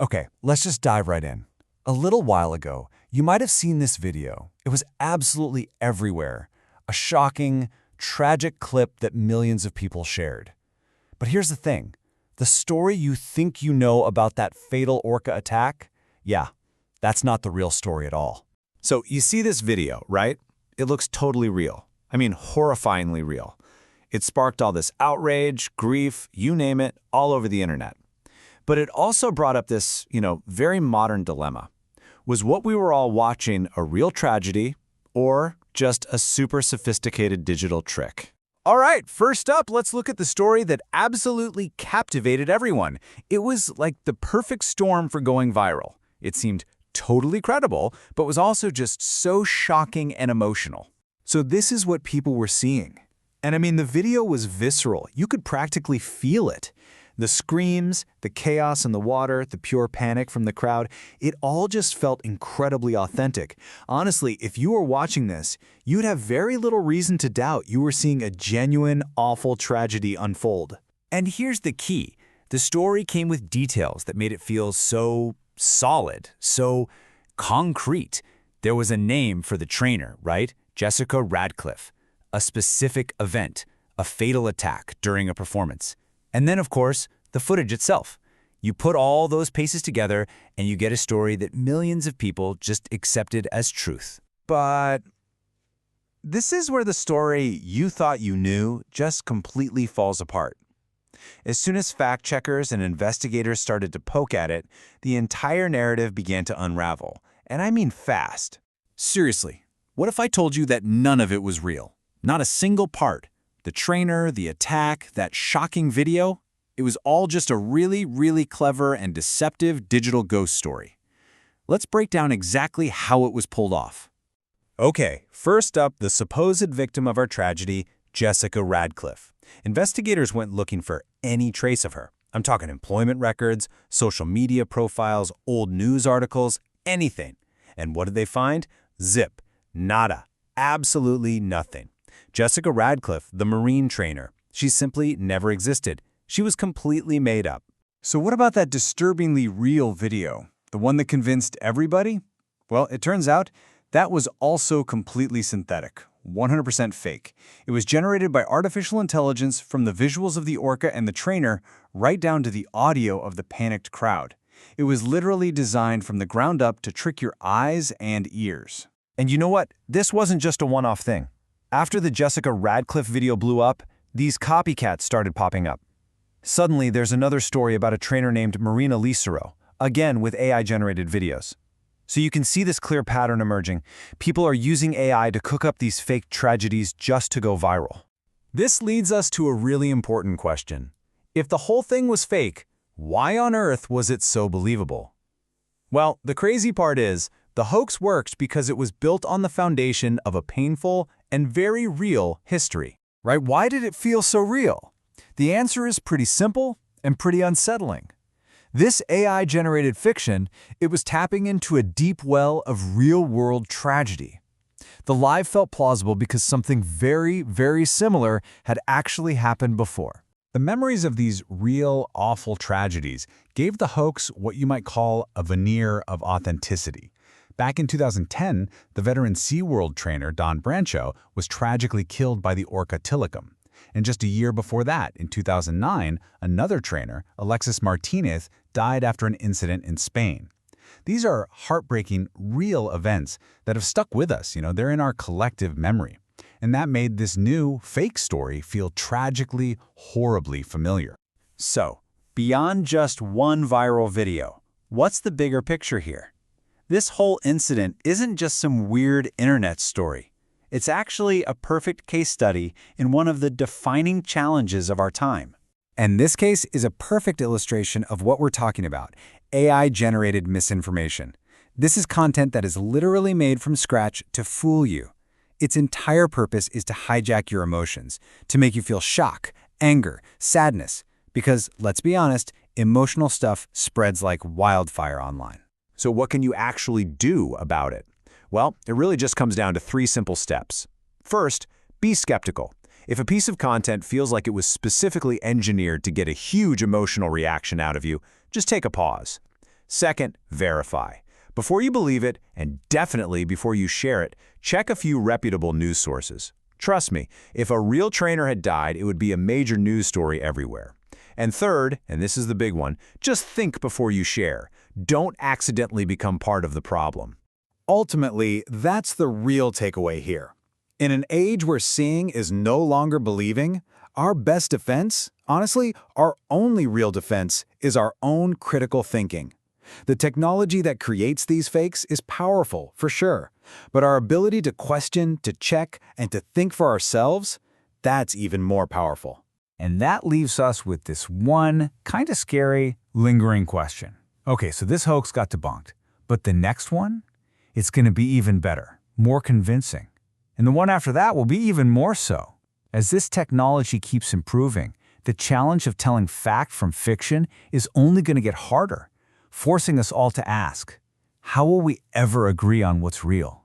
Okay, let's just dive right in. A little while ago, you might have seen this video. It was absolutely everywhere. A shocking, tragic clip that millions of people shared. But here's the thing. The story you think you know about that fatal orca attack? Yeah, that's not the real story at all. So you see this video, right? It looks totally real. I mean, horrifyingly real. It sparked all this outrage, grief, you name it, all over the internet. But it also brought up this, very modern dilemma. Was what we were all watching a real tragedy or just a super sophisticated digital trick? All right, first up, let's look at the story that absolutely captivated everyone. It was like the perfect storm for going viral. It seemed totally credible, but was also just so shocking and emotional. So this is what people were seeing. And I mean, the video was visceral. You could practically feel it. The screams, the chaos in the water, the pure panic from the crowd, it all just felt incredibly authentic. Honestly, if you were watching this, you'd have very little reason to doubt you were seeing a genuine, awful tragedy unfold. And here's the key. The story came with details that made it feel so solid, so concrete. There was a name for the trainer, right? Jessica Radcliffe. A specific event, a fatal attack during a performance. And then, of course, the footage itself. You put all those pieces together and you get a story that millions of people just accepted as truth. But this is where the story you thought you knew just completely falls apart. As soon as fact-checkers and investigators started to poke at it, the entire narrative began to unravel. And I mean fast. Seriously, what if I told you that none of it was real? Not a single part. The trainer, the attack, that shocking video, it was all just a really, really clever and deceptive digital ghost story. Let's break down exactly how it was pulled off. Okay, first up, the supposed victim of our tragedy, Jessica Radcliffe. Investigators went looking for any trace of her. I'm talking employment records, social media profiles, old news articles, anything. And what did they find? Zip. Nada. Absolutely nothing. Jessica Radcliffe, the Marine trainer, she simply never existed. She was completely made up. So what about that disturbingly real video? The one that convinced everybody? Well, it turns out that was also completely synthetic, 100% fake. It was generated by artificial intelligence from the visuals of the orca and the trainer right down to the audio of the panicked crowd. It was literally designed from the ground up to trick your eyes and ears. And you know what? This wasn't just a one-off thing. After the Jessica Radcliffe video blew up, these copycats started popping up. Suddenly, there's another story about a trainer named Marina Lisero, again with AI-generated videos. So you can see this clear pattern emerging. People are using AI to cook up these fake tragedies just to go viral. This leads us to a really important question. If the whole thing was fake, why on earth was it so believable? Well, the crazy part is, the hoax works because it was built on the foundation of a painful and very real history. Right? Why did it feel so real? The answer is pretty simple and pretty unsettling. This AI-generated fiction, it was tapping into a deep well of real-world tragedy. The lie felt plausible because something very, very similar had actually happened before. The memories of these real, awful tragedies gave the hoax what you might call a veneer of authenticity. Back in 2010, the veteran SeaWorld trainer Don Brancheau was tragically killed by the orca Tilikum. And just a year before that, in 2009, another trainer, Alexis Martinez, died after an incident in Spain. These are heartbreaking, real events that have stuck with us. They're in our collective memory. And that made this new, fake story feel tragically, horribly familiar. So, beyond just one viral video, what's the bigger picture here? This whole incident isn't just some weird internet story. It's actually a perfect case study in one of the defining challenges of our time. And this case is a perfect illustration of what we're talking about, AI-generated misinformation. This is content that is literally made from scratch to fool you. Its entire purpose is to hijack your emotions, to make you feel shock, anger, sadness, because, let's be honest, emotional stuff spreads like wildfire online. So what can you actually do about it? Well, it really just comes down to 3 simple steps. First, be skeptical. If a piece of content feels like it was specifically engineered to get a huge emotional reaction out of you, just take a pause. Second, verify. Before you believe it, and definitely before you share it, check a few reputable news sources. Trust me, if a real trainer had died, it would be a major news story everywhere. And third, and this is the big one, just think before you share. Don't accidentally become part of the problem. Ultimately, that's the real takeaway here. In an age where seeing is no longer believing, our best defense, honestly, our only real defense, is our own critical thinking. The technology that creates these fakes is powerful, for sure, but our ability to question, to check, and to think for ourselves, that's even more powerful. And that leaves us with this one, kind of scary, lingering question. Okay, so this hoax got debunked, but the next one? It's going to be even better, more convincing. And the one after that will be even more so. As this technology keeps improving, the challenge of telling fact from fiction is only going to get harder, forcing us all to ask, how will we ever agree on what's real?